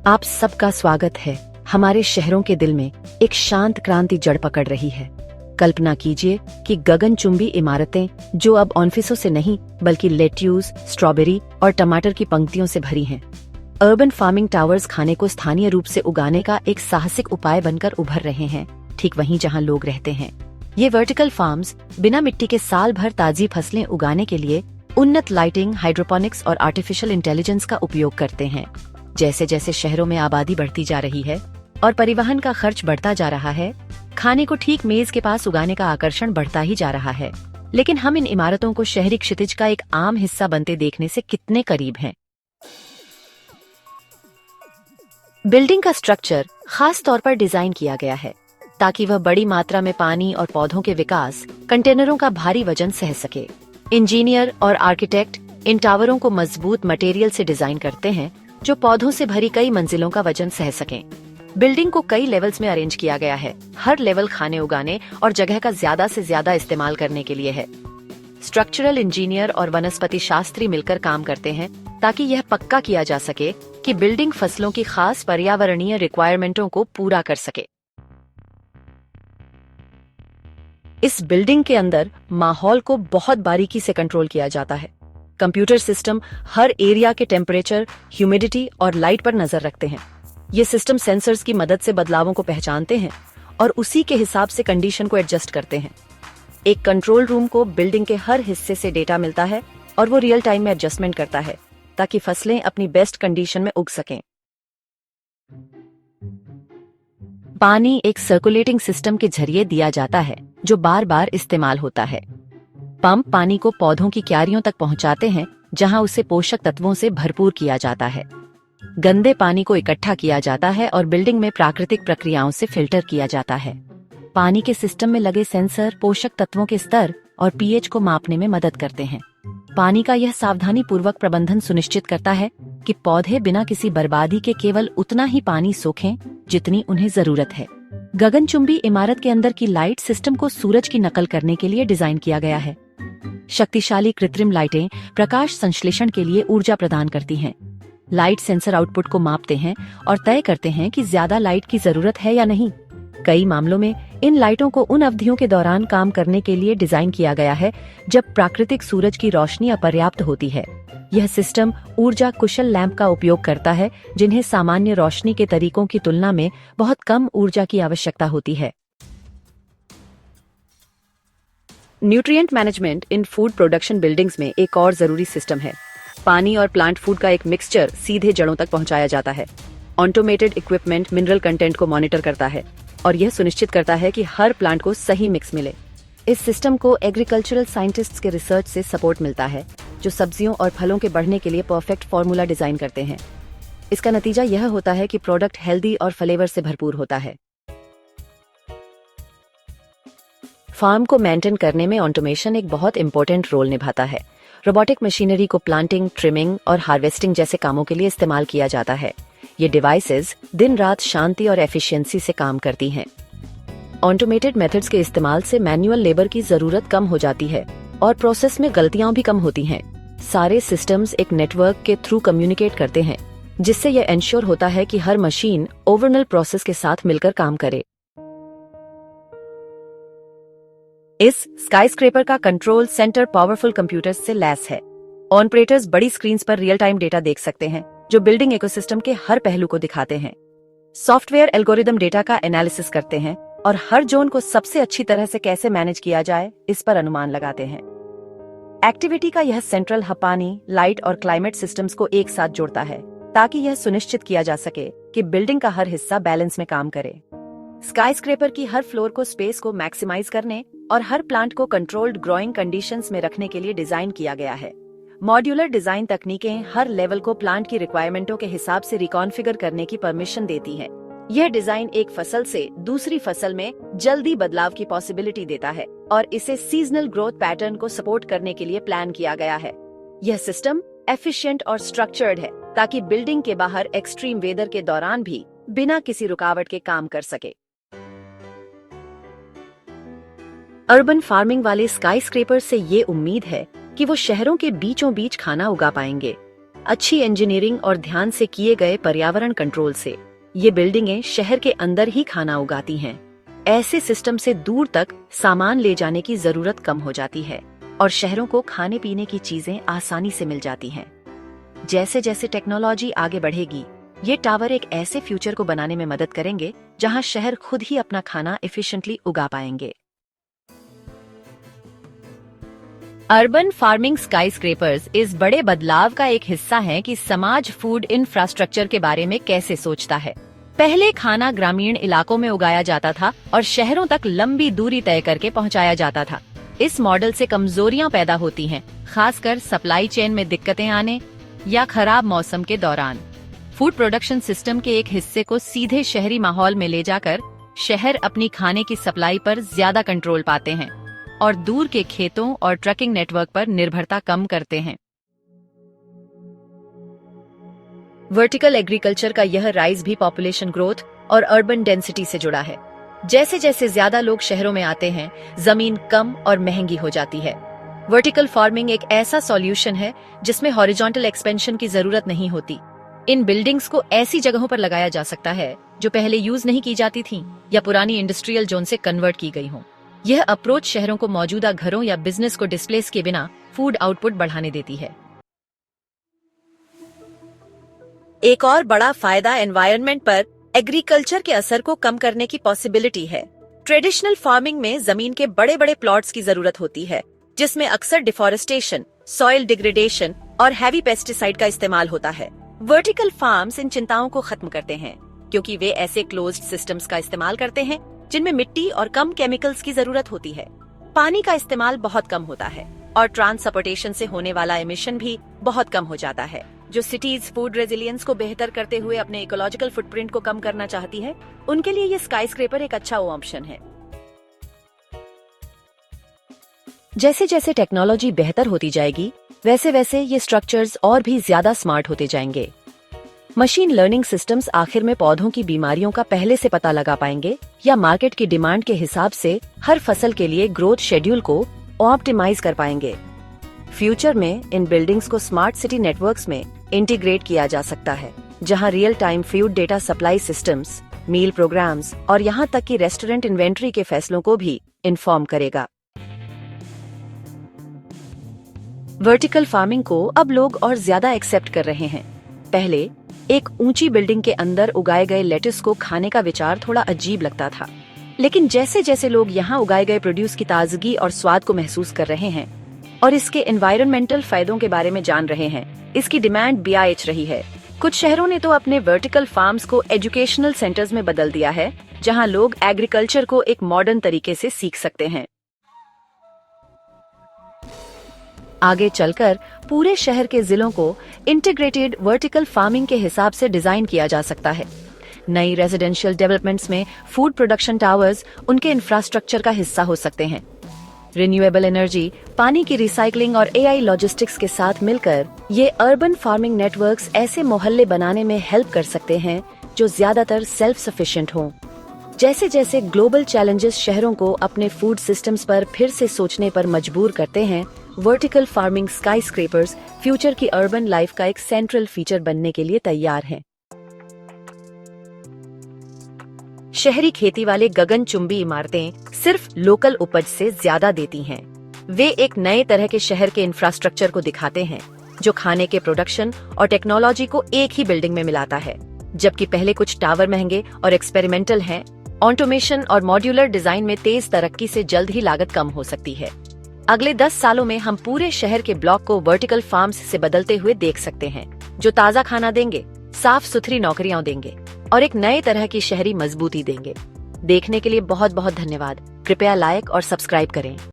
आप सबका स्वागत है। हमारे शहरों के दिल में एक शांत क्रांति जड़ पकड़ रही है। कल्पना कीजिए कि गगनचुंबी इमारतें जो अब ऑफिसों से नहीं बल्कि लेट्यूस, स्ट्रॉबेरी और टमाटर की पंक्तियों से भरी हैं। अर्बन फार्मिंग टावर्स खाने को स्थानीय रूप से उगाने का एक साहसिक उपाय बनकर उभर रहे हैं, ठीक वहीं जहां लोग रहते हैं। ये वर्टिकल फार्म्स बिना मिट्टी के साल भर ताजी फसलें उगाने के लिए उन्नत लाइटिंग, हाइड्रोपोनिक्स और आर्टिफिशियल इंटेलिजेंस का उपयोग करते हैं। जैसे जैसे शहरों में आबादी बढ़ती जा रही है और परिवहन का खर्च बढ़ता जा रहा है, खाने को ठीक मेज के पास उगाने का आकर्षण बढ़ता ही जा रहा है। लेकिन हम इन इमारतों को शहरी क्षितिज का एक आम हिस्सा बनते देखने से कितने करीब हैं। बिल्डिंग का स्ट्रक्चर खास तौर पर डिजाइन किया गया है ताकि वह बड़ी मात्रा में पानी और पौधों के विकास, कंटेनरों का भारी वजन सह सके। इंजीनियर और आर्किटेक्ट इन टावरों को मजबूत मटेरियल से डिजाइन करते हैं जो पौधों से भरी कई मंजिलों का वजन सह सकें। बिल्डिंग को कई लेवल्स में अरेंज किया गया है। हर लेवल खाने उगाने और जगह का ज्यादा से ज्यादा इस्तेमाल करने के लिए है। स्ट्रक्चरल इंजीनियर और वनस्पति शास्त्री मिलकर काम करते हैं ताकि यह पक्का किया जा सके कि बिल्डिंग फसलों की खास पर्यावरणीय रिक्वायरमेंटों को पूरा कर सके। इस बिल्डिंग के अंदर माहौल को बहुत बारीकी से कंट्रोल किया जाता है। कंप्यूटर सिस्टम हर एरिया के टेम्परेचर, ह्यूमिडिटी और लाइट पर नजर रखते हैं। ये सिस्टम सेंसर्स की मदद से बदलावों को पहचानते हैं और उसी के हिसाब से कंडीशन को एडजस्ट करते हैं। एक कंट्रोल रूम को बिल्डिंग के हर हिस्से से डेटा मिलता है और वो रियल टाइम में एडजस्टमेंट करता है ताकि फसलें अपनी बेस्ट कंडीशन में उग सकें। पानी एक सर्कुलेटिंग सिस्टम के जरिए दिया जाता है जो बार बार इस्तेमाल होता है। पंप पानी को पौधों की क्यारियों तक पहुंचाते हैं जहां उसे पोषक तत्वों से भरपूर किया जाता है। गंदे पानी को इकट्ठा किया जाता है और बिल्डिंग में प्राकृतिक प्रक्रियाओं से फिल्टर किया जाता है। पानी के सिस्टम में लगे सेंसर पोषक तत्वों के स्तर और पीएच को मापने में मदद करते हैं। पानी का यह सावधानी पूर्वक प्रबंधन सुनिश्चित करता है कि पौधे बिना किसी बर्बादी के केवल उतना ही पानी सोखें जितनी उन्हें जरूरत है। गगनचुंबी इमारत के अंदर की लाइट सिस्टम को सूरज की नकल करने के लिए डिजाइन किया गया है। शक्तिशाली कृत्रिम लाइटें प्रकाश संश्लेषण के लिए ऊर्जा प्रदान करती हैं। लाइट सेंसर आउटपुट को मापते हैं और तय करते हैं कि ज्यादा लाइट की जरूरत है या नहीं। कई मामलों में इन लाइटों को उन अवधियों के दौरान काम करने के लिए डिजाइन किया गया है जब प्राकृतिक सूरज की रोशनी अपर्याप्त होती है। यह सिस्टम ऊर्जा कुशल लैंप का उपयोग करता है जिन्हें सामान्य रोशनी के तरीकों की तुलना में बहुत कम ऊर्जा की आवश्यकता होती है। न्यूट्रिएंट मैनेजमेंट इन फूड प्रोडक्शन बिल्डिंग्स में एक और जरूरी सिस्टम है। पानी और प्लांट फूड का एक मिक्सचर सीधे जड़ों तक पहुंचाया जाता है। ऑटोमेटेड इक्विपमेंट मिनरल कंटेंट को मॉनिटर करता है और यह सुनिश्चित करता है कि हर प्लांट को सही मिक्स मिले। इस सिस्टम को एग्रीकल्चरल साइंटिस्ट्स के रिसर्च से सपोर्ट मिलता है जो सब्जियों और फलों के बढ़ने के लिए परफेक्ट फॉर्मूला डिजाइन करते हैं। इसका नतीजा यह होता है कि प्रोडक्ट हेल्दी और फ्लेवर से भरपूर होता है। फार्म को मेंटेन करने में ऑटोमेशन एक बहुत इंपॉर्टेंट रोल निभाता है। रोबोटिक मशीनरी को प्लांटिंग, ट्रिमिंग और हार्वेस्टिंग जैसे कामों के लिए इस्तेमाल किया जाता है। ये डिवाइसेस दिन रात शांति और एफिशिएंसी से काम करती हैं। ऑटोमेटेड मेथड्स के इस्तेमाल से मैन्युअल लेबर की जरूरत कम हो जाती है और प्रोसेस में गलतियां भी कम होती हैं। सारे सिस्टम्स एक नेटवर्क के थ्रू कम्युनिकेट करते हैं जिससे यह इंश्योर होता है कि हर मशीन ओवरऑल प्रोसेस के साथ मिलकर काम करे। इस स्काईस्क्रेपर का कंट्रोल सेंटर पावरफुल कंप्यूटर्स से लैस है। ऑपरेटर्स बड़ी स्क्रीन्स पर रियल टाइम डेटा देख सकते हैं जो बिल्डिंग इकोसिस्टम के हर पहलू को दिखाते हैं। सॉफ्टवेयर एल्गोरिदम डेटा का एनालिसिस करते हैं और हर जोन को सबसे अच्छी तरह से कैसे मैनेज किया जाए इस पर अनुमान लगाते हैं। एक्टिविटी का यह सेंट्रल हब पानी, लाइट और क्लाइमेट सिस्टम्स को एक साथ जोड़ता है ताकि यह सुनिश्चित किया जा सके कि बिल्डिंग का हर हिस्सा बैलेंस में काम करे। स्काईस्क्रेपर की हर फ्लोर को स्पेस को मैक्सिमाइज करने और हर प्लांट को कंट्रोल्ड ग्रोइंग कंडीशंस में रखने के लिए डिजाइन किया गया है। मॉड्यूलर डिजाइन तकनीकें हर लेवल को प्लांट की रिक्वायरमेंटों के हिसाब से रिकॉन्फिगर करने की परमिशन देती हैं। यह डिजाइन एक फसल से दूसरी फसल में जल्दी बदलाव की पॉसिबिलिटी देता है और इसे सीजनल ग्रोथ पैटर्न को सपोर्ट करने के लिए प्लान किया गया है। यह सिस्टम एफिशिएंट और स्ट्रक्चर्ड है ताकि बिल्डिंग के बाहर एक्सट्रीम वेदर के दौरान भी बिना किसी रुकावट के काम कर सके। अर्बन फार्मिंग वाले स्काईस्क्रेपर से ये उम्मीद है कि वो शहरों के बीचों बीच खाना उगा पाएंगे। अच्छी इंजीनियरिंग और ध्यान से किए गए पर्यावरण कंट्रोल से ये बिल्डिंगें शहर के अंदर ही खाना उगाती हैं। ऐसे सिस्टम से दूर तक सामान ले जाने की जरूरत कम हो जाती है और शहरों को खाने पीने की चीजें आसानी से मिल जाती हैं। जैसे जैसे टेक्नोलॉजी आगे बढ़ेगी, ये टावर एक ऐसे फ्यूचर को बनाने में मदद करेंगे जहां शहर खुद ही अपना खाना एफिशिएंटली उगा पाएंगे। अर्बन फार्मिंग स्काईस्क्रेपर्स इस बड़े बदलाव का एक हिस्सा है कि समाज फूड इंफ्रास्ट्रक्चर के बारे में कैसे सोचता है। पहले खाना ग्रामीण इलाकों में उगाया जाता था और शहरों तक लंबी दूरी तय करके पहुंचाया जाता था। इस मॉडल से कमजोरियां पैदा होती हैं, खासकर सप्लाई चेन में दिक्कतें आने या खराब मौसम के दौरान। फूड प्रोडक्शन सिस्टम के एक हिस्से को सीधे शहरी माहौल में ले जाकर शहर अपनी खाने की सप्लाई पर ज्यादा कंट्रोल पाते हैं और दूर के खेतों और ट्रकिंग नेटवर्क पर निर्भरता कम करते हैं। वर्टिकल एग्रीकल्चर का यह राइज भी पॉपुलेशन ग्रोथ और अर्बन डेंसिटी से जुड़ा है। जैसे जैसे ज्यादा लोग शहरों में आते हैं, जमीन कम और महंगी हो जाती है। वर्टिकल फार्मिंग एक ऐसा सॉल्यूशन है जिसमें हॉरिजॉन्टल एक्सपेंशन की जरूरत नहीं होती। इन बिल्डिंग्स को ऐसी जगहों पर लगाया जा सकता है जो पहले यूज नहीं की जाती थीं या पुरानी इंडस्ट्रियल जोन से कन्वर्ट की गई हों। यह अप्रोच शहरों को मौजूदा घरों या बिजनेस को डिस्प्लेस के बिना फूड आउटपुट बढ़ाने देती है। एक और बड़ा फायदा एनवायरनमेंट पर एग्रीकल्चर के असर को कम करने की पॉसिबिलिटी है। ट्रेडिशनल फार्मिंग में जमीन के बड़े बड़े प्लॉट्स की जरूरत होती है, जिसमें अक्सर डिफॉरेस्टेशन, सॉइल डिग्रेडेशन और हैवी पेस्टिसाइड का इस्तेमाल होता है। वर्टिकल फार्म्स इन चिंताओं को खत्म करते हैं क्योंकि वे ऐसे क्लोज्ड सिस्टम्स का इस्तेमाल करते हैं जिनमें मिट्टी और कम केमिकल्स की जरूरत होती है। पानी का इस्तेमाल बहुत कम होता है और ट्रांसपोर्टेशन से होने वाला एमिशन भी बहुत कम हो जाता है। जो सिटीज फूड रेजिलियंस को बेहतर करते हुए अपने इकोलॉजिकल फुटप्रिंट को कम करना चाहती है, उनके लिए ये स्काईस्क्रेपर एक अच्छा ऑप्शन है। जैसे जैसे टेक्नोलॉजी बेहतर होती जाएगी, वैसे वैसे ये स्ट्रक्चर्स और भी ज्यादा स्मार्ट होते जाएंगे। मशीन लर्निंग सिस्टम्स आखिर में पौधों की बीमारियों का पहले से पता लगा पाएंगे या मार्केट की डिमांड के हिसाब से हर फसल के लिए ग्रोथ शेड्यूल को ऑप्टिमाइज कर पाएंगे। फ्यूचर में इन बिल्डिंग्स को स्मार्ट सिटी नेटवर्क्स में इंटीग्रेट किया जा सकता है, जहां real time food data supply systems, meal programs और यहां तक कि रेस्टोरेंट इन्वेंट्री के फैसलों को भी इन्फॉर्म करेगा। वर्टिकल फार्मिंग को अब लोग और ज्यादा एक्सेप्ट कर रहे हैं। पहले एक ऊंची बिल्डिंग के अंदर उगाए गए लेटस को खाने का विचार थोड़ा अजीब लगता था, लेकिन जैसे जैसे लोग यहाँ उगाए गए प्रोड्यूस की ताजगी और स्वाद को महसूस कर रहे हैं और इसके एनवायरमेंटल फायदों के बारे में जान रहे हैं, इसकी डिमांड बेआइच रही है। कुछ शहरों ने तो अपने वर्टिकल फार्म्स को एजुकेशनल सेंटर्स में बदल दिया है, जहाँ लोग एग्रीकल्चर को एक मॉडर्न तरीके से सीख सकते हैं। आगे चलकर पूरे शहर के जिलों को इंटीग्रेटेड वर्टिकल फार्मिंग के हिसाब से डिजाइन किया जा सकता है। नई रेजिडेंशियल डेवलपमेंट्स में फूड प्रोडक्शन टावर्स उनके इंफ्रास्ट्रक्चर का हिस्सा हो सकते हैं। रिन्यूएबल एनर्जी, पानी की रिसाइकलिंग और एआई लॉजिस्टिक्स के साथ मिलकर ये अर्बन फार्मिंग नेटवर्क्स ऐसे मोहल्ले बनाने में हेल्प कर सकते हैं जो ज्यादातर सेल्फ सफिशिएंट हों। जैसे जैसे ग्लोबल चैलेंजेस शहरों को अपने फूड सिस्टम्स पर फिर से सोचने पर मजबूर करते हैं, वर्टिकल फार्मिंग स्काईस्क्रेपर्स फ्यूचर की अर्बन लाइफ का एक सेंट्रल फीचर बनने के लिए तैयार हैं। शहरी खेती वाले गगनचुंबी इमारतें सिर्फ लोकल उपज से ज्यादा देती हैं। वे एक नए तरह के शहर के इंफ्रास्ट्रक्चर को दिखाते हैं जो खाने के प्रोडक्शन और टेक्नोलॉजी को एक ही बिल्डिंग में मिलाता है। जबकि पहले कुछ टावर महंगे और एक्सपेरिमेंटल हैं, ऑटोमेशन और मॉड्यूलर डिजाइन में तेज तरक्की से जल्द ही लागत कम हो सकती है। अगले 10 सालों में हम पूरे शहर के ब्लॉक को वर्टिकल फार्म्स से बदलते हुए देख सकते हैं, जो ताज़ा खाना देंगे, साफ सुथरी नौकरियां देंगे और एक नए तरह की शहरी मजबूती देंगे। देखने के लिए बहुत बहुत धन्यवाद। कृपया लाइक और सब्सक्राइब करें।